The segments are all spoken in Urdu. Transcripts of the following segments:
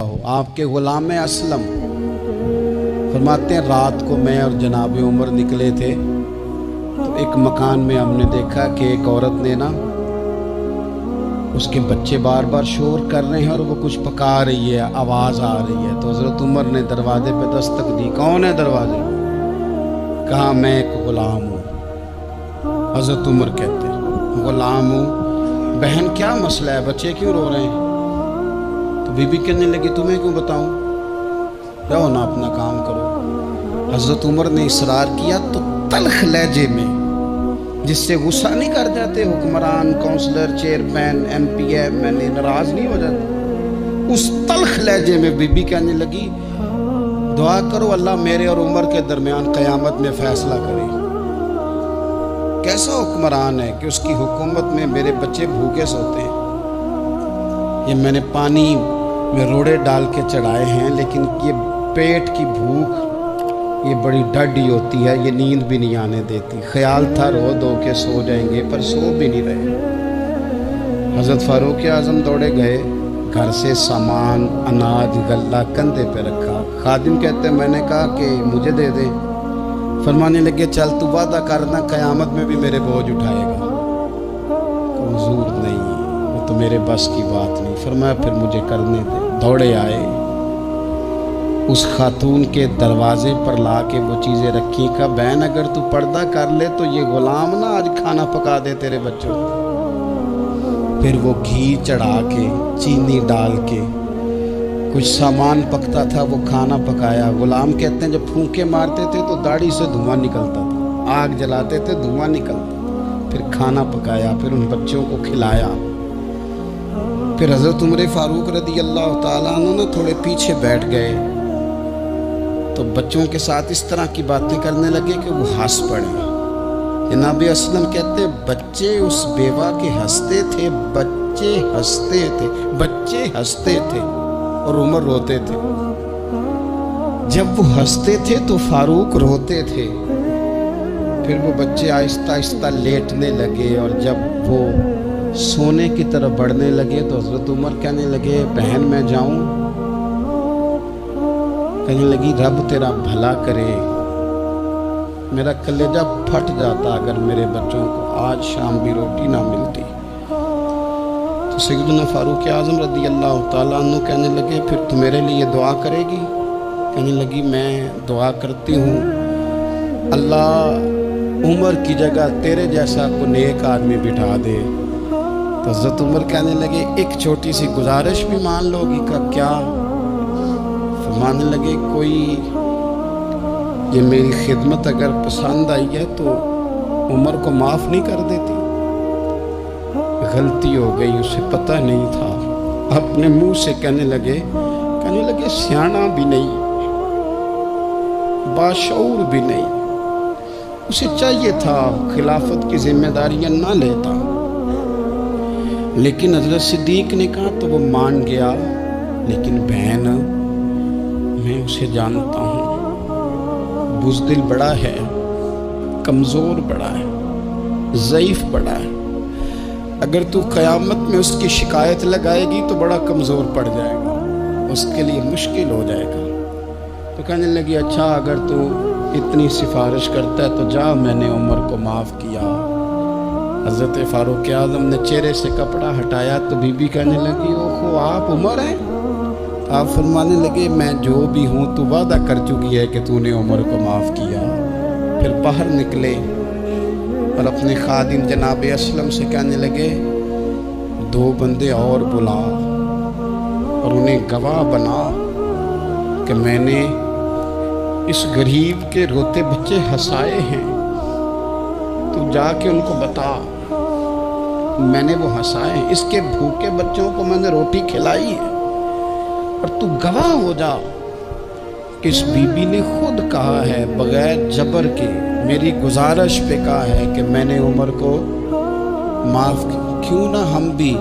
آپ کے غلام اسلم فرماتے ہیں رات کو میں اور جناب عمر نکلے تھے تو ایک مکان میں ہم نے دیکھا کہ ایک عورت نے نا اس کے بچے بار بار شور کر رہے ہیں اور وہ کچھ پکا رہی ہے، آواز آ رہی ہے۔ تو حضرت عمر نے دروازے پہ دستک دی، کون ہے دروازے؟ کہا میں ایک غلام ہوں۔ حضرت عمر کہتے ہیں غلام ہوں، بہن کیا مسئلہ ہے، بچے کیوں رو رہے ہیں؟ تو بی بی کہنے لگی تمہیں کیوں بتاؤں، جاؤ نا اپنا کام کرو۔ حضرت عمر نے اصرار کیا تو تلخ لہجے میں، جس سے غصہ نہیں کر جاتے حکمران، councillor, chairman, M P M L A ناراض نہیں ہو جاتے، اس تلخ لہجے میں بی بی کہنے لگی دعا کرو اللہ میرے اور عمر کے درمیان قیامت میں فیصلہ کرے۔ کیسا حکمران ہے کہ اس کی حکومت میں میرے بچے بھوکے سوتے ہیں، یہ میں نے پانی میں روڑے ڈال کے چڑھائے ہیں، لیکن یہ پیٹ کی بھوک یہ بڑی ڈڈی ہوتی ہے، یہ نیند بھی نہیں آنے دیتی۔ خیال تھا رو دو کے سو جائیں گے پر سو بھی نہیں رہے۔ حضرت فاروق اعظم دوڑے گئے، گھر سے سامان اناج غلہ کندھے پہ رکھا۔ خادم کہتے میں نے کہا کہ مجھے دے دے، فرمانے لگے چل تو وعدہ کرنا قیامت میں بھی میرے بوجھ اٹھائے گا۔ حضور نہیں، وہ تو میرے بس کی بات نہیں۔ فرمایا پھر مجھے کرنے دے۔ دوڑے آئے، اس خاتون کے دروازے پر لا کے وہ چیزیں رکھی، کہا بہن اگر تو پردہ کر لے تو یہ غلام نا آج کھانا پکا دے تیرے بچوں کو۔ پھر وہ گھی چڑھا کے چینی ڈال کے کچھ سامان پکتا تھا وہ کھانا پکایا۔ غلام کہتے ہیں جب پھونکے مارتے تھے تو داڑھی سے دھواں نکلتا تھا، آگ جلاتے تھے دھواں نکلتا تھا، پھر کھانا پکایا، پھر ان بچوں کو کھلایا۔ پھر حضرت عمر فاروق رضی اللہ تعالیٰ عنہ نے تھوڑے پیچھے بیٹھ گئے تو بچوں کے ساتھ اس طرح کی باتیں کرنے لگے کہ وہ ہنس پڑے۔ جناب اسلم کہتے بچے اس بیوہ کے ہنستے تھے، بچے ہنستے تھے اور عمر روتے تھے۔ جب وہ ہنستے تھے تو فاروق روتے تھے۔ پھر وہ بچے آہستہ آہستہ لیٹنے لگے اور جب وہ سونے کی طرف بڑھنے لگے تو حضرت عمر کہنے لگے بہن میں جاؤں؟ کہنے لگی رب تیرا بھلا کرے، میرا کلیجہ پھٹ جاتا اگر میرے بچوں کو آج شام بھی روٹی نہ ملتی۔ تو سیدنا فاروق اعظم رضی اللہ تعالیٰ عنہ کہنے لگے پھر تو میرے لیے دعا کرے گی؟ کہنے لگی میں دعا کرتی ہوں اللہ عمر کی جگہ تیرے جیسا کو نیک آدمی بٹھا دے۔ تو حضرت عمر کہنے لگے ایک چھوٹی سی گزارش بھی مان لو گی؟ کا کیا؟ فرمانے لگے کوئی یہ میری خدمت اگر پسند آئی ہے تو عمر کو معاف نہیں کر دیتی؟ غلطی ہو گئی، اسے پتہ نہیں تھا۔ اپنے منہ سے کہنے لگے سیانا بھی نہیں، باشعور بھی نہیں، اسے چاہیے تھا خلافت کی ذمہ داریاں نہ لیتا۔ لیکن حضرت صدیق نے کہا تو وہ مان گیا، لیکن بہن میں اسے جانتا ہوں، بزدل بڑا ہے، کمزور بڑا ہے، ضعیف بڑا ہے، اگر تو قیامت میں اس کی شکایت لگائے گی تو بڑا کمزور پڑ جائے گا، اس کے لیے مشکل ہو جائے گا۔ تو کہنے لگی اچھا اگر تو اتنی سفارش کرتا ہے تو جا، میں نے عمر کو معاف کیا۔ حضرت فاروق اعظم نے چہرے سے کپڑا ہٹایا تو بی بی کہنے لگی اوہو آپ عمر ہیں؟ آپ فرمانے لگے میں جو بھی ہوں تو وعدہ کر چکی ہے کہ تو نے عمر کو معاف کیا۔ پھر باہر نکلے اور اپنے خادم جناب اسلم سے کہنے لگے 2 بندے اور بلا اور انہیں گواہ بنا کہ میں نے اس غریب کے روتے بچے ہنسائے ہیں، تو جا کے ان کو بتا میں نے وہ ہنسائے ہیں، اس کے بھوکے بچوں کو میں نے روٹی کھلائی ہے، اور تو گواہ ہو جا کہ اس بی بی نے خود کہا ہے بغیر جبر کے میری گزارش پہ کہا ہے کہ میں نے عمر کو معاف کیا۔ کیوں نہ ہم بھی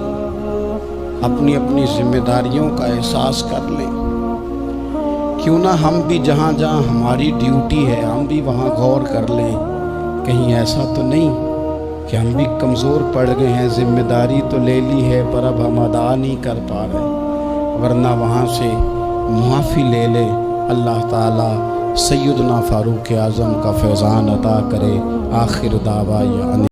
اپنی اپنی ذمہ داریوں کا احساس کر لیں، کیوں نہ ہم بھی جہاں جہاں ہماری ڈیوٹی ہے ہم بھی وہاں غور کر لیں، کہیں ایسا تو نہیں کہ ہم بھی کمزور پڑ گئے ہیں، ذمہ داری تو لے لی ہے پر اب ہم ادا نہیں کر پا رہے۔ ورنہ وہاں سے معافی لے لے، اللہ تعالیٰ سیدنا فاروق اعظم کا فیضان عطا کرے۔ آخر دعویٰ